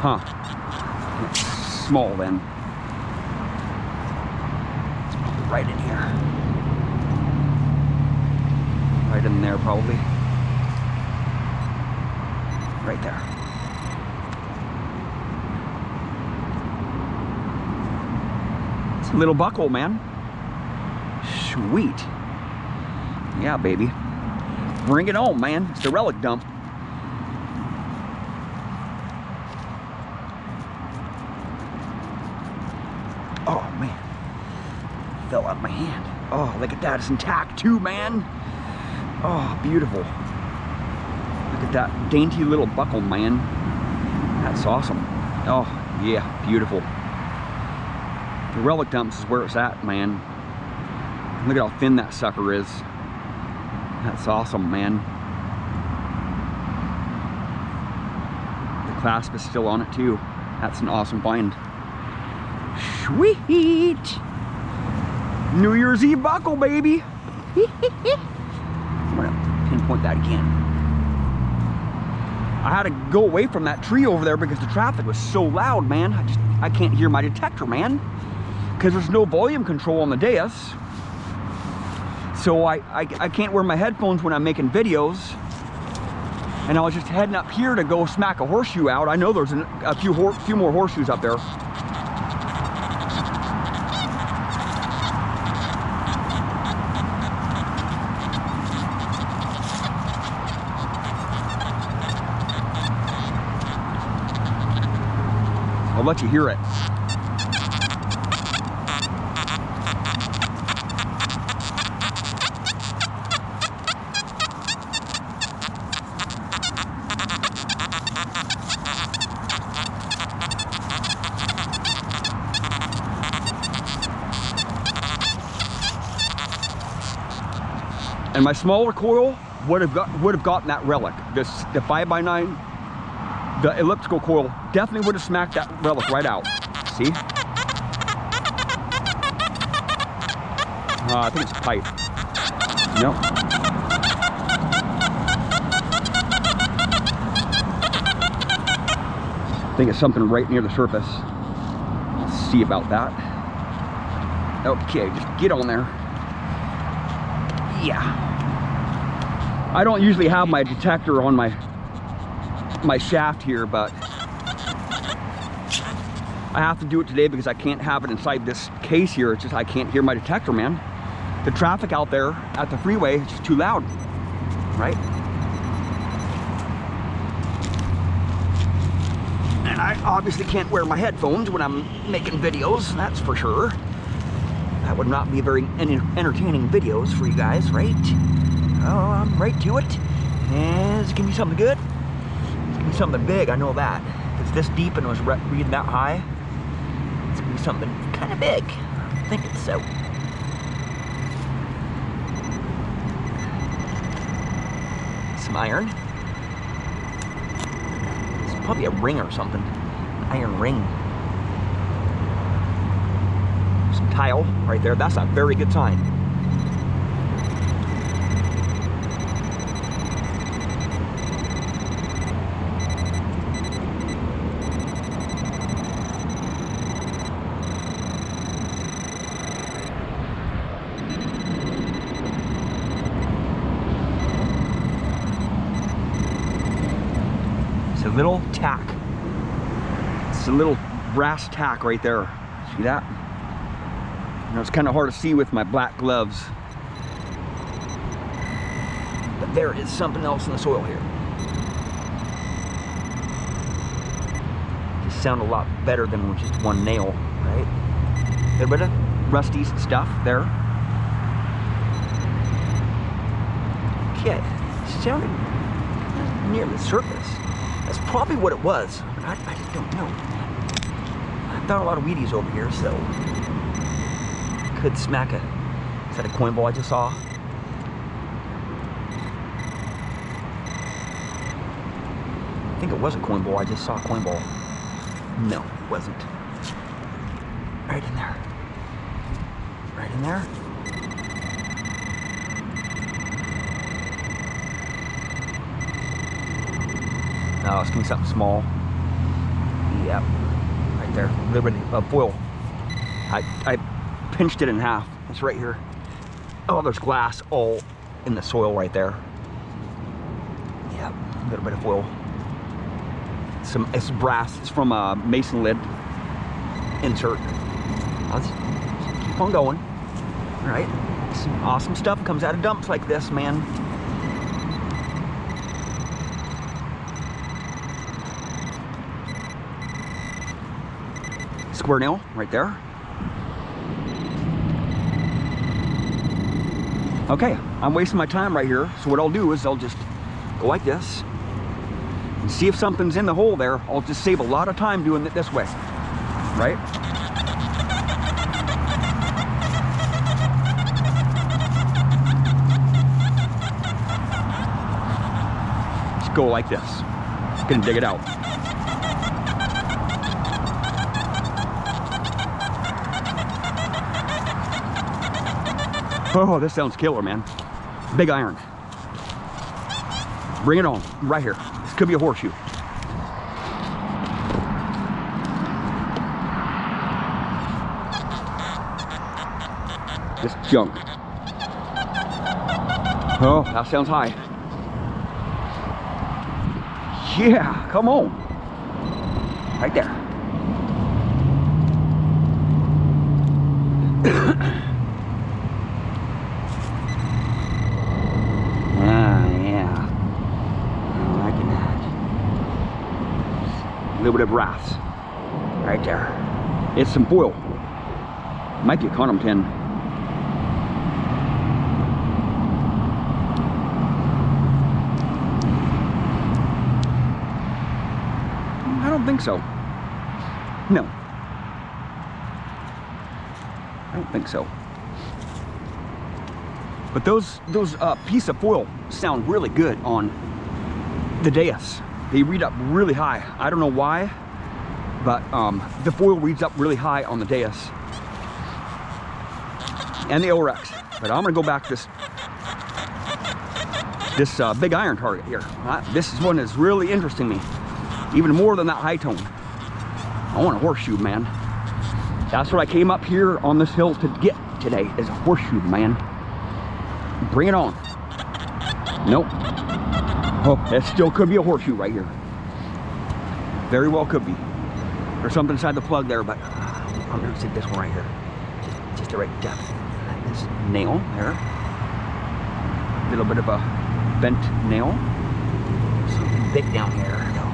Huh. It's small then. It's probably right in here. Right in there probably. Right there. It's a little buckle, man. Sweet. Yeah, baby. Bring it on, man. It's the relic dump. Oh, man. Fell out of my hand. Oh, look at that. It's intact too, man. Oh, beautiful. Look at that dainty little buckle, man. That's awesome. Oh, yeah. Beautiful. The relic dumps is where it's at, man. Look at how thin that sucker is. That's awesome, man. The clasp is still on it too. That's an awesome find. Sweet! New Year's Eve buckle, baby! I'm gonna pinpoint that again. I had to go away from that tree over there because the traffic was so loud, man. I can't hear my detector, man. Because there's no volume control on the Deus. So I can't wear my headphones when I'm making videos. And I was just heading up here to go smack a horseshoe out. I know there's a few more horseshoes up there. I'll let you hear it. And my smaller coil would have gotten that relic. The 5x9, the elliptical coil definitely would have smacked that relic right out. See? I think it's a pipe. Nope. I think it's something right near the surface. Let's see about that. Okay, just get on there. Yeah. I don't usually have my detector on my shaft here, but I have to do it today because I can't have it inside this case here. It's just I can't hear my detector, man. The traffic out there at the freeway is just too loud, right? And I obviously can't wear my headphones when I'm making videos, that's for sure. That would not be very entertaining videos for you guys, right? Oh, I'm right to it. And it's gonna be something good. It's gonna be something big, I know that. If it's this deep and it was reading that high, it's gonna be something kind of big. I'm thinking so. Some iron. It's probably a ring or something. An iron ring. Some tile right there. That's a very good sign. It's a little tack. It's a little brass tack right there. See that? You know, it's kind of hard to see with my black gloves. But there is something else in the soil here. Just sound a lot better than just one nail, right? A little bit of rusty stuff there. Okay, sounded near the surface. That's probably what it was. I just don't know. I've done a lot of Wheaties over here, so could smack a. Is that a coin ball I just saw? I think it was a coin ball. I just saw a coin ball. No, it wasn't. Right in there. Right in there. No, it's gonna be something small. Yeah, right there. A little bit of foil. I pinched it in half. It's right here. Oh, there's glass all in the soil right there. Yeah, a little bit of foil. It's brass. It's from a mason lid insert. Let's keep on going. All right, some awesome stuff comes out of dumps like this, man. Square nail right there. Okay, I'm wasting my time right here, so what I'll do is I'll just go like this and see if something's in the hole there. I'll just save a lot of time doing it this way, right? Just go like this. Gonna dig it out. Oh, this sounds killer, man. Big iron. Bring it on, right here. This could be a horseshoe. This junk. Oh, that sounds high. Yeah, come on. Right there. A little bit of brass right there. It's some foil. Might be a condom tin. I don't think so. No, I don't think so. But those pieces of foil sound really good on the Deus. They read up really high. I don't know why, but the foil reads up really high on the Deus and the Orex. But I'm gonna go back to this big iron target here. This is one that's really interesting me, even more than that high tone. I want a horseshoe, man. That's what I came up here on this hill to get today, is a horseshoe, man. Bring it on. Nope. Oh, that still could be a horseshoe right here. Very well could be. There's something inside the plug there, but I'm gonna stick this one right here. Just the right depth. This nail there. A little bit of a bent nail. Something big down here, though.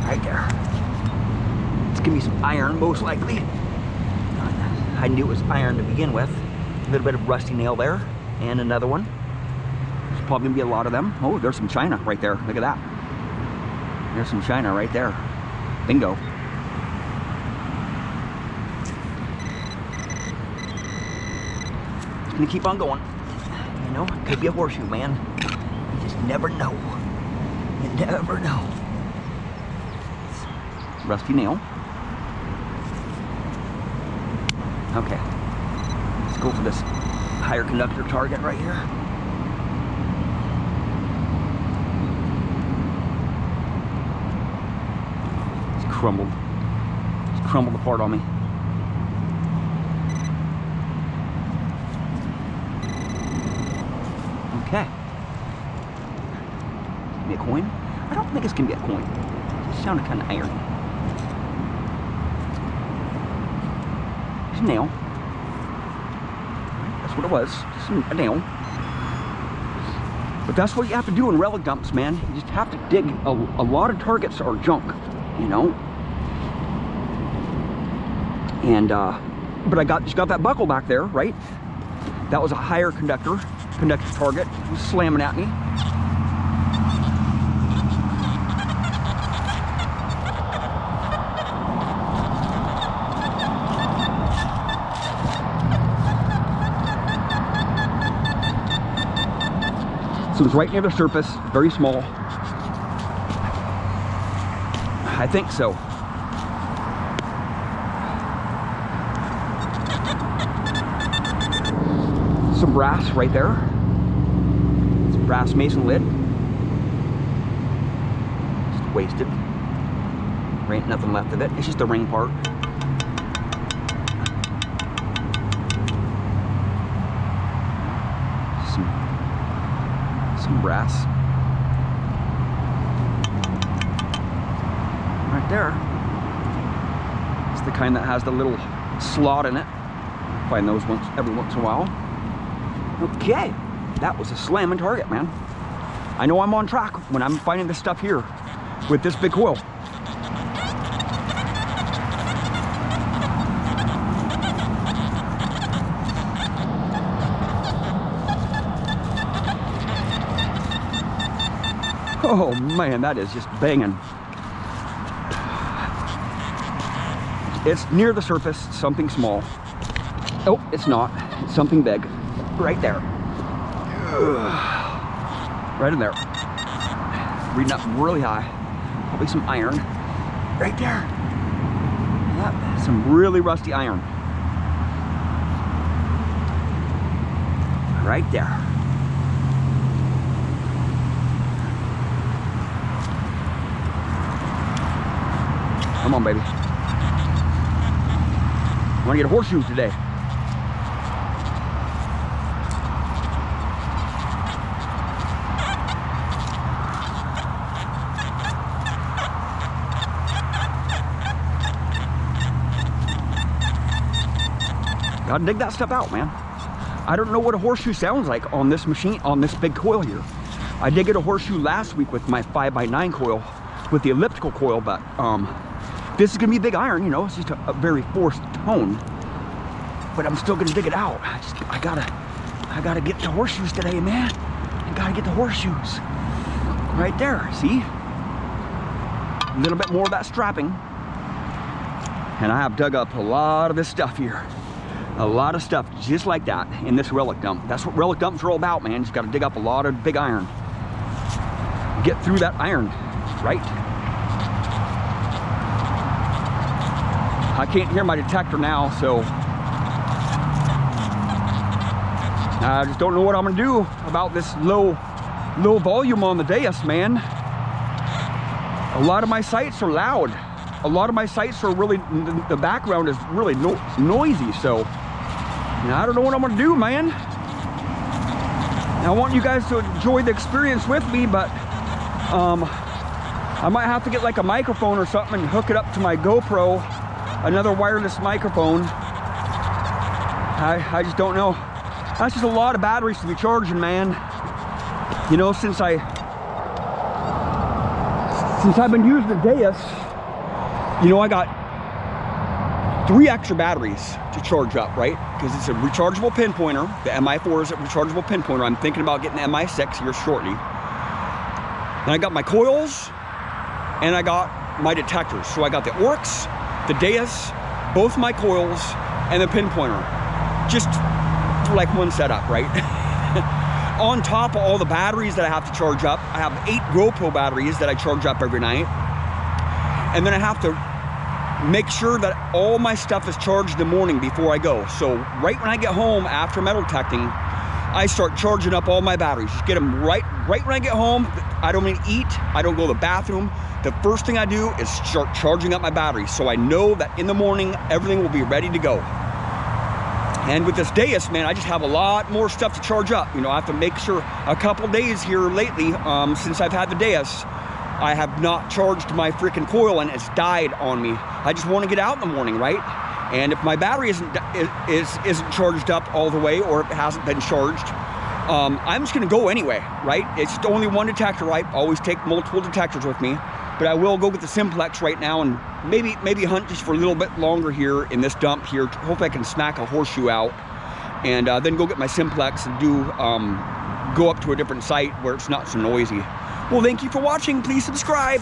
Right there. It's gonna be some iron, most likely. I knew it was iron to begin with. A little bit of rusty nail there, and another one. There's probably gonna be a lot of them. Oh, there's some china right there. Look at that. There's some china right there. Bingo. Just gonna keep on going. You know, it could be a horseshoe, man. You just never know. You never know. Rusty nail. Okay. Let's go for this higher conductor target right here. Crumbled. It's crumbled apart on me. Okay. Give me a coin? I don't think it's gonna be a coin. It just sounded kind of iron. It's a nail. That's what it was. Just a nail. But that's what you have to do in relic dumps, man. You just have to dig. A lot of targets are junk, you know. And but I just got that buckle back there, right? That was a higher conductor target. It was slamming at me. So it was right near the surface, very small. I think so. Some brass right there. It's a brass mason lid. Just wasted. There ain't nothing left of it. It's just the ring part. Some brass. Right there. It's the kind that has the little slot in it. Find those every once in a while. Okay, that was a slamming target, man. I know I'm on track when I'm finding this stuff here with this big coil. Oh man, that is just banging. It's near the surface, something small. Oh, it's not. It's something big. Right there. Right in there. Reading up really high. Probably some iron. Right there. Yep, some really rusty iron. Right there. Come on, baby. I want to get a horseshoe today. Gotta dig that stuff out, man. I don't know what a horseshoe sounds like on this machine, on this big coil here. I did get a horseshoe last week with my 5x9 coil, with the elliptical coil, but this is gonna be big iron, you know, it's just a very forced tone. But I'm still gonna dig it out. I gotta get the horseshoes today, man. I gotta get the horseshoes. Right there, see? A little bit more of that strapping. And I have dug up a lot of this stuff here. A lot of stuff just like that in this relic dump. That's what relic dumps are all about, man. You just gotta dig up a lot of big iron. Get through that iron, right? I can't hear my detector now, so I just don't know what I'm gonna do about this low volume on the Deus, man. A lot of my sights are loud. A lot of my sights are really, the background is really noisy, so I don't know what I'm gonna do, man. I want you guys to enjoy the experience with me, but I might have to get like a microphone or something and hook it up to my GoPro, another wireless microphone. I just don't know. That's just a lot of batteries to be charging, man. You know, since I've been using the Deus, you know, I got 3 extra batteries to charge up, right? Because it's a rechargeable pinpointer. The MI4 is a rechargeable pinpointer. I'm thinking about getting the MI6 here shortly. And I got my coils, and I got my detectors. So I got the Oryx, the Deus, both my coils, and the pinpointer. Just for like one setup, right? On top of all the batteries that I have to charge up, I have 8 GoPro batteries that I charge up every night. And then I have to make sure that all my stuff is charged in the morning before I go. So right when I get home after metal detecting, I start charging up all my batteries. Just get them right when I get home. I don't even eat. I don't go to the bathroom. The first thing I do is start charging up my batteries, so I know that in the morning everything will be ready to go. And with this Deus, man, I just have a lot more stuff to charge up. You know, I have to make sure. A couple days here lately, since I've had the Deus, I have not charged my freaking coil, and it's died on me. I just want to get out in the morning, right? And if my battery isn't charged up all the way, or if it hasn't been charged, I'm just gonna go anyway, right? It's only one detector. I always take multiple detectors with me, but I will go get the simplex right now and maybe hunt just for a little bit longer here in this dump here. Hopefully I can smack a horseshoe out, and then go get my simplex and go up to a different site where it's not so noisy. Well, thank you for watching. Please subscribe.